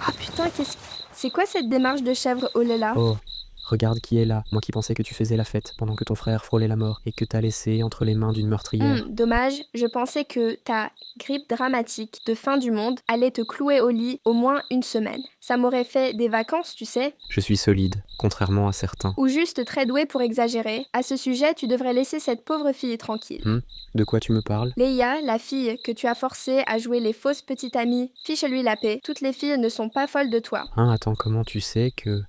Ah putain, c'est quoi cette démarche de chèvre oh là là? Oh, regarde qui est là. Moi qui pensais que tu faisais la fête pendant que ton frère frôlait la mort et que t'as laissé entre les mains d'une meurtrière. Dommage, je pensais que ta grippe dramatique de fin du monde allait te clouer au lit au moins une semaine. Ça m'aurait fait des vacances, tu sais. Je suis solide, contrairement à certains. Ou juste très doué pour exagérer. À ce sujet, tu devrais laisser cette pauvre fille tranquille. De quoi tu me parles? Leia, la fille que tu as forcée à jouer les fausses petites amies, fiche-lui la paix. Toutes les filles ne sont pas folles de toi. Attends, comment tu sais que...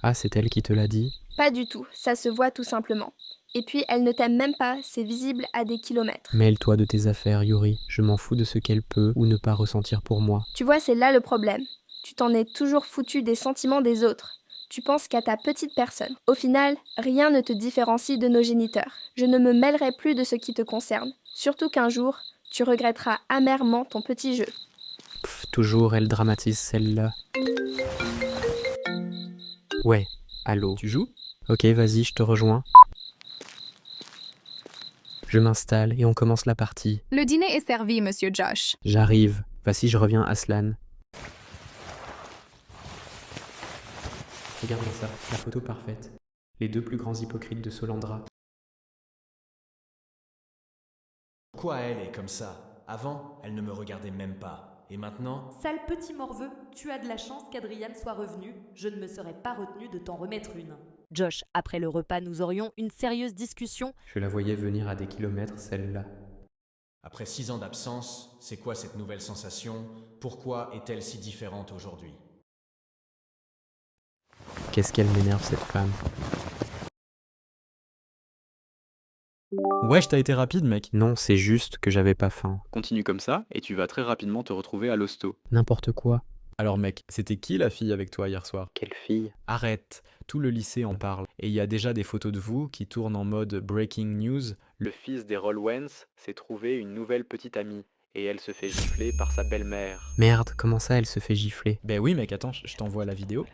Ah, c'est elle qui te l'a dit? Pas du tout, ça se voit tout simplement. Et puis, elle ne t'aime même pas, c'est visible à des kilomètres. Mêle-toi de tes affaires, Yuri. Je m'en fous de ce qu'elle peut ou ne pas ressentir pour moi. Tu vois, c'est là le problème. Tu t'en es toujours foutu des sentiments des autres. Tu penses qu'à ta petite personne. Au final, rien ne te différencie de nos géniteurs. Je ne me mêlerai plus de ce qui te concerne. Surtout qu'un jour, tu regretteras amèrement ton petit jeu. Toujours elle dramatise celle-là. Ouais, allô. Tu joues? Ok, vas-y, je te rejoins. Je m'installe et on commence la partie. Le dîner est servi, monsieur Josh. J'arrive. Voici, je reviens, Aslan. Regarde ça, la photo parfaite. Les deux plus grands hypocrites de Solandra. Pourquoi elle est comme ça? Avant, elle ne me regardait même pas. Et maintenant? Sale petit morveux, tu as de la chance qu'Adriane soit revenue. Je ne me serais pas retenue de t'en remettre une. Josh, après le repas, nous aurions une sérieuse discussion. Je la voyais venir à des kilomètres, celle-là. Après 6 ans d'absence, c'est quoi cette nouvelle sensation? Pourquoi est-elle si différente aujourd'hui? Qu'est-ce qu'elle m'énerve, cette femme. Wesh, t'as été rapide, mec. Non, c'est juste que j'avais pas faim. Continue comme ça, et tu vas très rapidement te retrouver à l'hosto. N'importe quoi. Alors mec, c'était qui la fille avec toi hier soir? Quelle fille? Arrête, tout le lycée en parle. Et il y a déjà des photos de vous qui tournent en mode breaking news. Le fils des Rollwens s'est trouvé une nouvelle petite amie, et elle se fait gifler par sa belle-mère. Merde, comment ça elle se fait gifler? Ben oui mec, attends, je t'envoie la vidéo.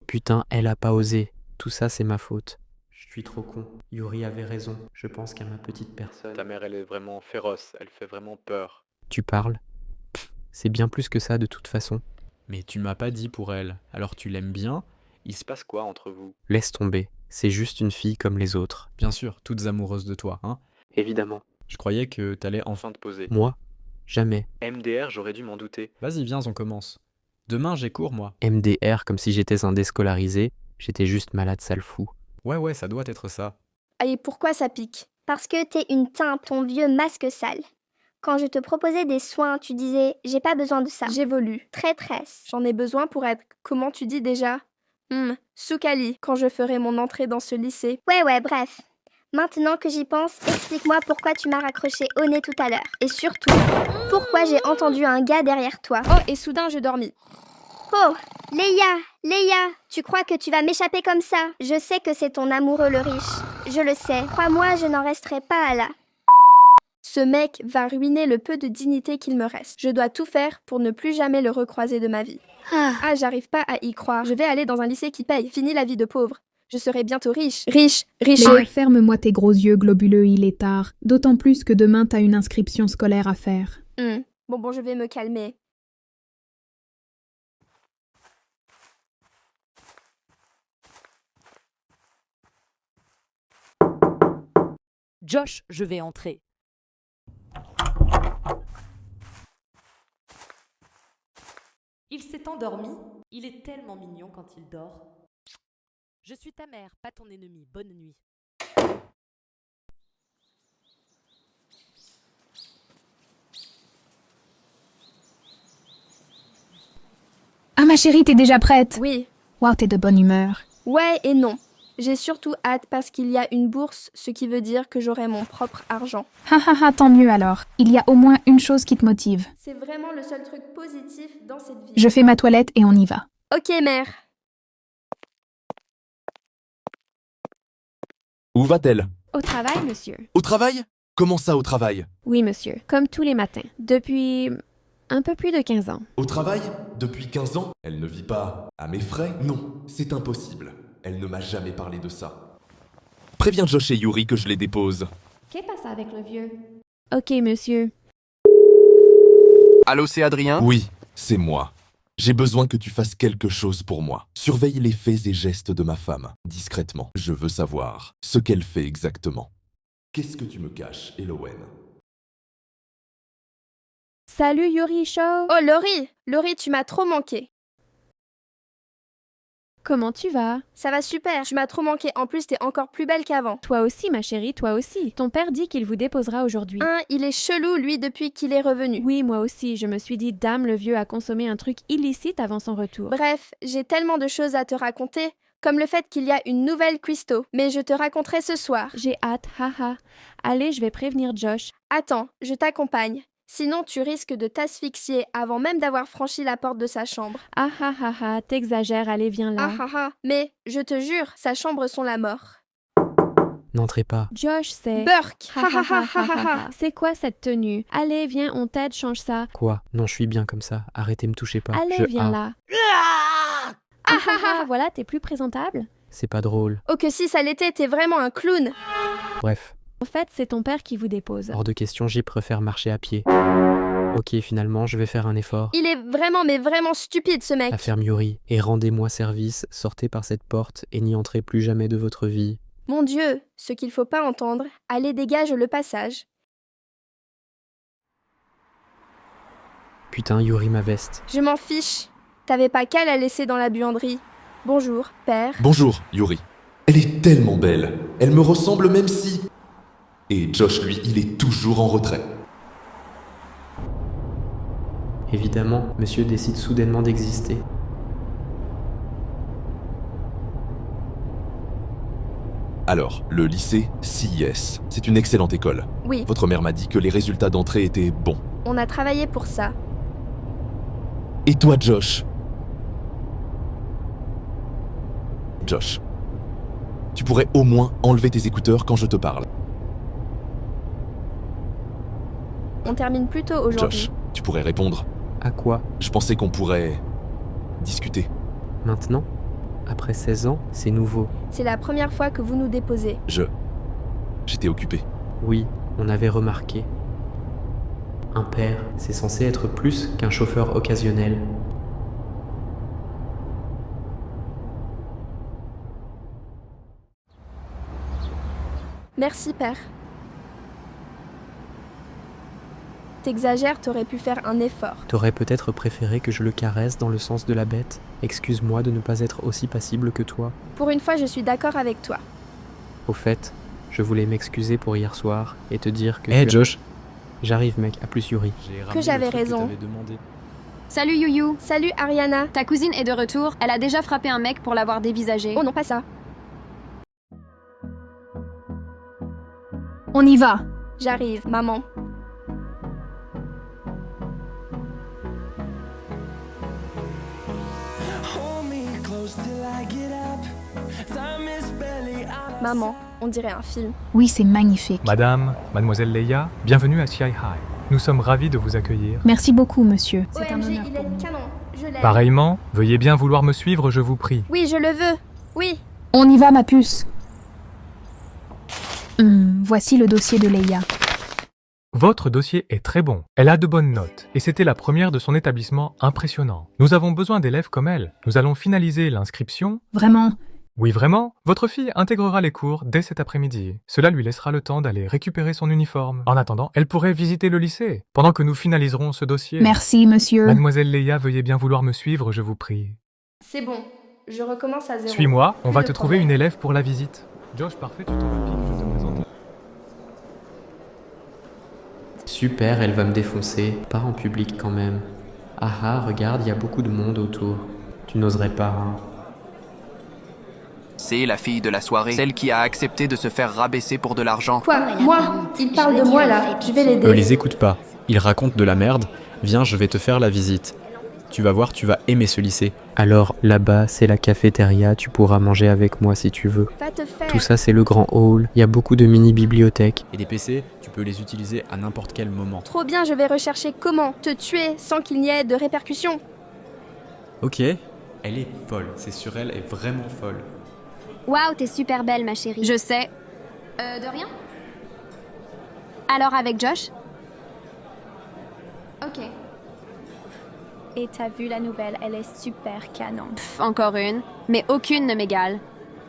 Putain, elle a pas osé. Tout ça, c'est ma faute. Je suis trop con. Yuri avait raison. Je pense qu'à ma petite personne. Ta mère, elle est vraiment féroce, elle fait vraiment peur. Tu parles? C'est bien plus que ça de toute façon. Mais tu m'as pas dit pour elle. Alors tu l'aimes bien? Il se passe quoi entre vous? Laisse tomber. C'est juste une fille comme les autres. Bien sûr, toutes amoureuses de toi, hein? Évidemment. Je croyais que t'allais enfin... Enfin te poser. Moi? Jamais. MDR, j'aurais dû m'en douter. Vas-y, viens, on commence. Demain, j'ai cours, moi. MDR comme si j'étais un déscolarisé. J'étais juste malade sale fou. Ouais, ça doit être ça. Et pourquoi ça pique? Parce que t'es une teinte, ton vieux masque sale. Quand je te proposais des soins, tu disais « j'ai pas besoin de ça ». J'évolue. Traîtresse. J'en ai besoin pour être, comment tu dis déjà? Soukali, quand je ferai mon entrée dans ce lycée. Ouais, bref. Maintenant que j'y pense, explique-moi pourquoi tu m'as raccroché au nez tout à l'heure. Et surtout, pourquoi j'ai entendu un gars derrière toi. Oh, et soudain je dormis. Oh, Leia, tu crois que tu vas m'échapper comme ça? Je sais que c'est ton amoureux le riche. Je le sais. Crois-moi, je n'en resterai pas là. Ce mec va ruiner le peu de dignité qu'il me reste. Je dois tout faire pour ne plus jamais le recroiser de ma vie. Ah, j'arrive pas à y croire. Je vais aller dans un lycée qui paye. Fini la vie de pauvre. Je serai bientôt riche. Riche. Mais ferme-moi tes gros yeux globuleux, il est tard. D'autant plus que demain t'as une inscription scolaire à faire. Bon, je vais me calmer. Josh, je vais entrer. Il s'est endormi. Il est tellement mignon quand il dort. Je suis ta mère, pas ton ennemi. Bonne nuit. Ah ma chérie, t'es déjà prête? Oui. Waouh, t'es de bonne humeur. Ouais et non. J'ai surtout hâte parce qu'il y a une bourse, ce qui veut dire que j'aurai mon propre argent. Tant mieux alors. Il y a au moins une chose qui te motive. C'est vraiment le seul truc positif dans cette vie. Je fais ma toilette et on y va. Ok, mère. Où va-t-elle? Au travail, monsieur. Au travail? Comment ça, au travail? Oui, monsieur. Comme tous les matins. Depuis un peu plus de 15 ans. Au travail? Depuis 15 ans? Elle ne vit pas à mes frais? Non, c'est impossible. Elle ne m'a jamais parlé de ça. Préviens Josh et Yuri que je les dépose. Qu'est-ce qui passe avec le vieux? Ok, monsieur. Allô, c'est Adrien? Oui, c'est moi. J'ai besoin que tu fasses quelque chose pour moi. Surveille les faits et gestes de ma femme, discrètement. Je veux savoir ce qu'elle fait exactement. Qu'est-ce que tu me caches, Elowen? Salut, Yuri Shaw. Oh, Laurie! Laurie, tu m'as trop manqué. Comment tu vas? Ça va super. Tu m'as trop manqué. En plus, t'es encore plus belle qu'avant. Toi aussi, ma chérie, toi aussi. Ton père dit qu'il vous déposera aujourd'hui. Il est chelou, lui, depuis qu'il est revenu. Oui, moi aussi. Je me suis dit, dame, le vieux a consommé un truc illicite avant son retour. Bref, j'ai tellement de choses à te raconter, comme le fait qu'il y a une nouvelle cuistot. Mais je te raconterai ce soir. J'ai hâte, haha. Allez, je vais prévenir Josh. Attends, je t'accompagne. Sinon, tu risques de t'asphyxier avant même d'avoir franchi la porte de sa chambre. T'exagères, allez, viens là. Mais, je te jure, sa chambre sont la mort. N'entrez pas. Josh, c'est... Burk! C'est quoi cette tenue? Allez, viens, on t'aide, change ça. Quoi? Non, je suis bien comme ça. Arrêtez, me touchez pas. Allez, viens là. Voilà, t'es plus présentable? C'est pas drôle. Oh que si ça l'était, t'es vraiment un clown. Bref. En fait, c'est ton père qui vous dépose. Hors de question, j'y préfère marcher à pied. Ok, finalement, je vais faire un effort. Il est vraiment, mais vraiment stupide, ce mec. La ferme Yuri, et rendez-moi service, sortez par cette porte et n'y entrez plus jamais de votre vie. Mon Dieu, ce qu'il faut pas entendre. Allez, dégage le passage. Putain, Yuri, ma veste. Je m'en fiche. T'avais pas qu'à la laisser dans la buanderie. Bonjour, père. Bonjour, Yuri. Elle est tellement belle. Elle me ressemble même si... Et Josh, lui, il est toujours en retrait. Évidemment, monsieur décide soudainement d'exister. Alors, le lycée CIS, c'est une excellente école. Oui. Votre mère m'a dit que les résultats d'entrée étaient bons. On a travaillé pour ça. Et toi, Josh? Josh, tu pourrais au moins enlever tes écouteurs quand je te parle. On termine plus tôt aujourd'hui. Josh, tu pourrais répondre. À quoi? Je pensais qu'on pourrait... discuter. Maintenant? Après 16 ans, c'est nouveau. C'est la première fois que vous nous déposez. J'étais occupé. Oui, on avait remarqué. Un père, c'est censé être plus qu'un chauffeur occasionnel. Merci, père. T'exagères, t'aurais pu faire un effort. T'aurais peut-être préféré que je le caresse dans le sens de la bête. Excuse-moi de ne pas être aussi passible que toi. Pour une fois, je suis d'accord avec toi. Au fait, je voulais m'excuser pour hier soir et te dire que... Hé, Josh. J'arrive, mec, à plus Yuri. Que j'avais raison. Salut Youyou. Salut Ariana. Ta cousine est de retour, elle a déjà frappé un mec pour l'avoir dévisagé. Oh non, pas ça. On y va. J'arrive, maman. Maman, on dirait un film. Oui, c'est magnifique. Madame, mademoiselle Leia, bienvenue à CI High. Nous sommes ravis de vous accueillir. Merci beaucoup, monsieur. C'est un OMG, honneur il pour est nous. canon. Je l'aime. Pareillement, veuillez bien vouloir me suivre, je vous prie. Oui, je le veux. Oui. On y va, ma puce. Voici le dossier de Leia. Votre dossier est très bon. Elle a de bonnes notes. Et c'était la première de son établissement impressionnant. Nous avons besoin d'élèves comme elle. Nous allons finaliser l'inscription. Vraiment? Oui, vraiment. Votre fille intégrera les cours dès cet après-midi. Cela lui laissera le temps d'aller récupérer son uniforme. En attendant, elle pourrait visiter le lycée, pendant que nous finaliserons ce dossier. Merci, monsieur. Mademoiselle Leia, veuillez bien vouloir me suivre, je vous prie. C'est bon. Je recommence à zéro. Suis-moi, on Plus va de te trouver problème. une élève pour la visite. Josh, parfait, tu t'en vas pique, je te présente. Super, elle va me défoncer. Pas en public quand même. Ah, regarde, il y a beaucoup de monde autour. Tu n'oserais pas, hein. C'est la fille de la soirée, celle qui a accepté de se faire rabaisser pour de l'argent. Quoi? Moi? Il parle de moi là, je vais l'aider. Les écoute pas. Ils racontent de la merde. Viens, je vais te faire la visite. Tu vas voir, tu vas aimer ce lycée. Alors, là-bas, c'est la cafétéria, tu pourras manger avec moi si tu veux. Va te faire. Tout ça, c'est le grand hall. Il y a beaucoup de mini-bibliothèques. Et des PC, tu peux les utiliser à n'importe quel moment. Trop bien, je vais rechercher comment te tuer sans qu'il n'y ait de répercussions. Ok, elle est folle. C'est sûr, elle est vraiment folle. Waouh, t'es super belle, ma chérie. Je sais. De rien? Alors avec Josh? Ok. Et t'as vu la nouvelle, elle est super canon. Encore une. Mais aucune ne m'égale.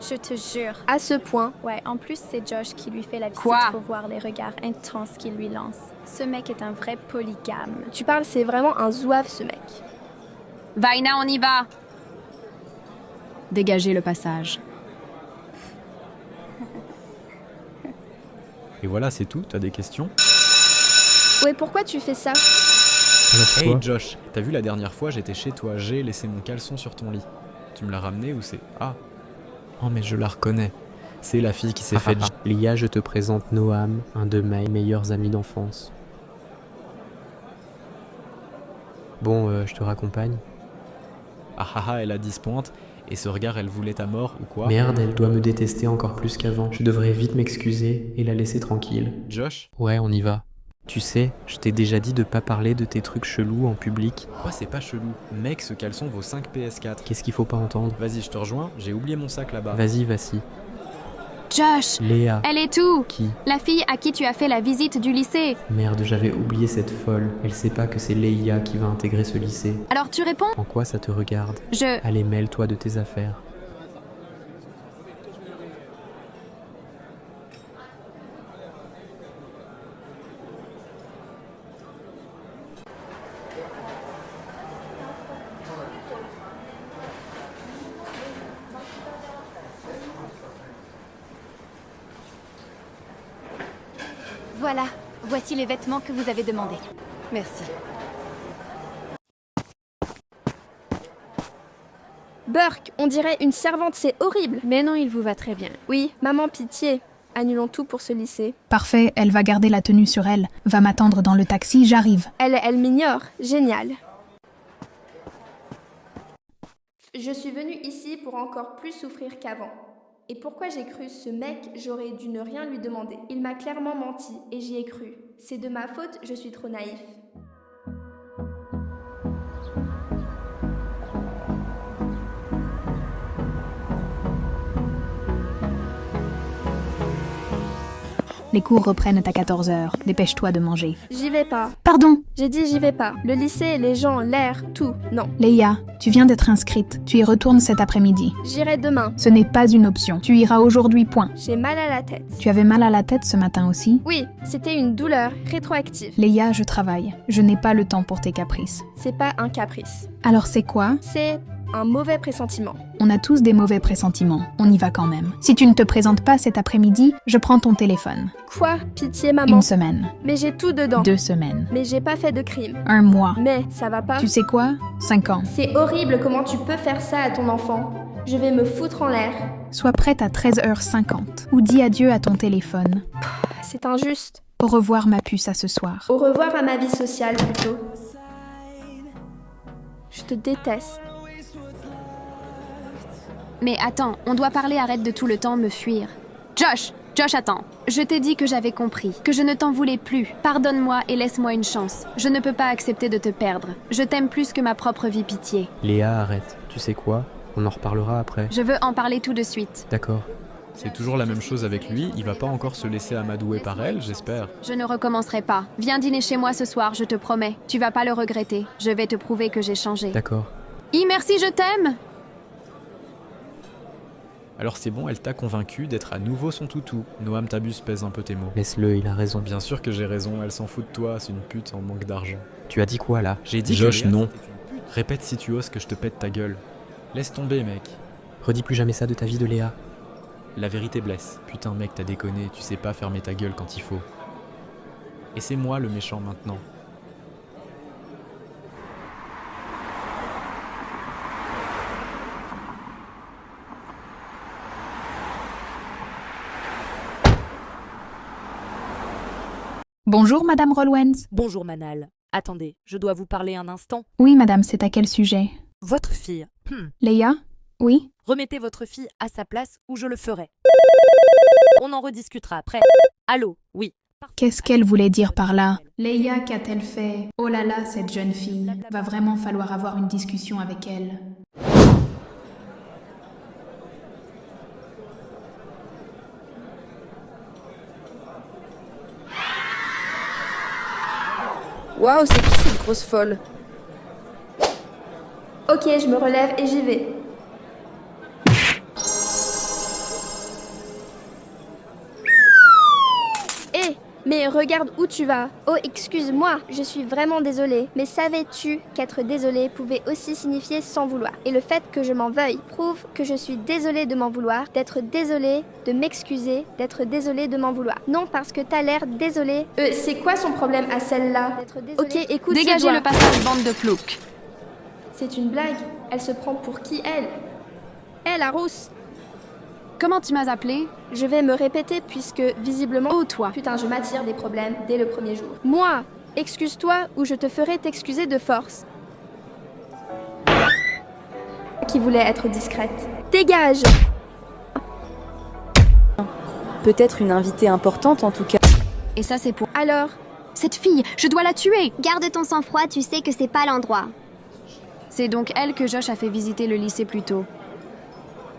Je te jure. À ce point? Ouais, en plus c'est Josh qui lui fait la visite Quoi? pour voir les regards intenses qu'il lui lance. Ce mec est un vrai polygame. Tu parles, c'est vraiment un zouave ce mec. Vaina, on y va! Dégagez le passage. Et voilà, c'est tout. T'as des questions? Ouais, pourquoi tu fais ça? Hey Josh, t'as vu la dernière fois, j'étais chez toi, j'ai laissé mon caleçon sur ton lit. Tu me l'as ramené ou c'est... Ah. Oh mais je la reconnais. C'est la fille qui s'est faite... Lia, je te présente Noam, un de mes meilleurs amis d'enfance. Bon, je te raccompagne. Elle a 10 pointes. Et ce regard, elle voulait ta mort ou quoi? Merde, elle doit me détester encore plus qu'avant. Je devrais vite m'excuser et la laisser tranquille. Josh? Ouais, on y va. Tu sais, je t'ai déjà dit de pas parler de tes trucs chelous en public. Quoi, c'est pas chelou? Mec, ce caleçon vaut 5 PS4. Qu'est-ce qu'il faut pas entendre? Vas-y, je te rejoins, j'ai oublié mon sac là-bas. Vas-y, vas-y. Josh! Léa. Elle est où? Qui? La fille à qui tu as fait la visite du lycée. Merde, j'avais oublié cette folle. Elle sait pas que c'est Leia qui va intégrer ce lycée. Alors tu réponds? En quoi ça te regarde? Je... Allez, mêle-toi de tes affaires. Voilà, voici les vêtements que vous avez demandés. Merci. Burke, on dirait une servante, c'est horrible. Mais non, il vous va très bien. Oui, maman, pitié. Annulons tout pour ce lycée. Parfait, elle va garder la tenue sur elle. Va m'attendre dans le taxi, j'arrive. Elle m'ignore. Génial. Je suis venue ici pour encore plus souffrir qu'avant. Et pourquoi j'ai cru ce mec, j'aurais dû ne rien lui demander. Il m'a clairement menti et j'y ai cru. C'est de ma faute, je suis trop naïf. Les cours reprennent à 14h. Dépêche-toi de manger. J'y vais pas. Pardon? J'ai dit j'y vais pas. Le lycée, les gens, l'air, tout. Non. Leia, tu viens d'être inscrite. Tu y retournes cet après-midi. J'irai demain. Ce n'est pas une option. Tu iras aujourd'hui, point. J'ai mal à la tête. Tu avais mal à la tête ce matin aussi? Oui, c'était une douleur rétroactive. Leia, je travaille. Je n'ai pas le temps pour tes caprices. C'est pas un caprice. Alors c'est quoi? C'est un mauvais pressentiment. On a tous des mauvais pressentiments. On y va quand même. Si tu ne te présentes pas cet après-midi, je prends ton téléphone. Quoi? Pitié, maman. 1 semaine. Mais j'ai tout dedans. 2 semaines. Mais j'ai pas fait de crime. 1 mois. Mais ça va pas. Tu sais quoi? 5 ans. C'est horrible comment tu peux faire ça à ton enfant. Je vais me foutre en l'air. Sois prête à 13h50. Ou dis adieu à ton téléphone. C'est injuste. Au revoir ma puce à ce soir. Au revoir à ma vie sociale plutôt. Je te déteste. Mais attends, on doit parler, arrête de tout le temps me fuir. Josh, attends. Je t'ai dit que j'avais compris, que je ne t'en voulais plus. Pardonne-moi et laisse-moi une chance. Je ne peux pas accepter de te perdre. Je t'aime plus que ma propre vie, pitié. Léa, arrête. Tu sais quoi? On en reparlera après. Je veux en parler tout de suite. D'accord. C'est toujours la même chose avec lui, il va pas encore se laisser amadouer par elle, j'espère. Je ne recommencerai pas. Viens dîner chez moi ce soir, je te promets. Tu vas pas le regretter. Je vais te prouver que j'ai changé. D'accord. Merci, je t'aime! Alors c'est bon, elle t'a convaincu d'être à nouveau son toutou. Noam, t'abuses, pèse un peu tes mots. Laisse-le, il a raison. Bien sûr que j'ai raison, elle s'en fout de toi, c'est une pute en manque d'argent. Tu as dit quoi là? J'ai dit Josh, que Léa, non. Répète si tu oses que je te pète ta gueule. Laisse tomber, mec. Redis plus jamais ça de ta vie de Léa. La vérité blesse. Putain mec, t'as déconné, tu sais pas fermer ta gueule quand il faut. Et c'est moi le méchant maintenant. Bonjour, Madame Rollwens. Bonjour Manal. Attendez, je dois vous parler un instant. Oui, Madame, c'est à quel sujet? Votre fille. Leia? Oui? Remettez votre fille à sa place ou je le ferai. On en rediscutera après. Allô? Oui. Qu'est-ce qu'elle voulait dire par là? Leia, qu'a-t-elle fait? Oh là là, cette jeune fille. Va vraiment falloir avoir une discussion avec elle. Waouh, c'est qui cette grosse folle? Ok, je me relève et j'y vais. Hé, mais regarde où tu vas. Oh, excuse-moi, je suis vraiment désolée. Mais savais-tu qu'être désolée pouvait aussi signifier sans vouloir? Et le fait que je m'en veuille prouve que je suis désolée de m'en vouloir, d'être désolée, de m'excuser, d'être désolée de m'en vouloir. Non, parce que t'as l'air désolée. C'est quoi son problème à celle-là? Ok, écoute, Dégagez le passage, bande de ploucs. C'est une blague. Elle se prend pour qui, elle? Hé, la rousse! Comment tu m'as appelé? Je vais me répéter puisque, visiblement... Oh, toi! Putain, je m'attire des problèmes dès le premier jour. Moi! Excuse-toi ou je te ferai t'excuser de force. Qui voulait être discrète. Dégage! Peut-être une invitée importante en tout cas. Et ça, c'est pour... Alors? Cette fille, je dois la tuer! Garde ton sang-froid, tu sais que c'est pas l'endroit. C'est donc elle que Josh a fait visiter le lycée plus tôt.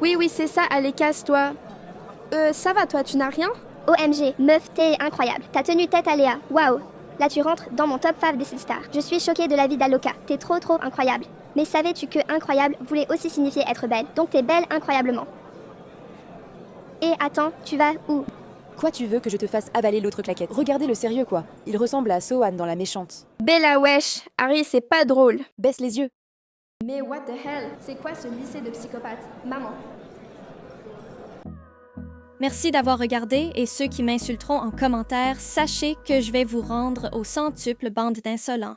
Oui, c'est ça, allez, casse-toi. Ça va, toi, tu n'as rien? OMG, meuf, t'es incroyable. T'as tenu tête à Léa. Waouh! Là, tu rentres dans mon top 5 des stars. Je suis choquée de la vie d'Aloka. T'es trop incroyable. Mais savais-tu que incroyable voulait aussi signifier être belle? Donc t'es belle incroyablement. Et attends, tu vas où? Quoi, tu veux que je te fasse avaler l'autre claquette? Regardez le sérieux, quoi. Il ressemble à Sohan dans La Méchante. Bella wesh, Harry, c'est pas drôle. Baisse les yeux. Mais what the hell? C'est quoi ce lycée de psychopathes? Maman. Merci d'avoir regardé et ceux qui m'insulteront en commentaire, sachez que je vais vous rendre au centuple, bande d'insolents.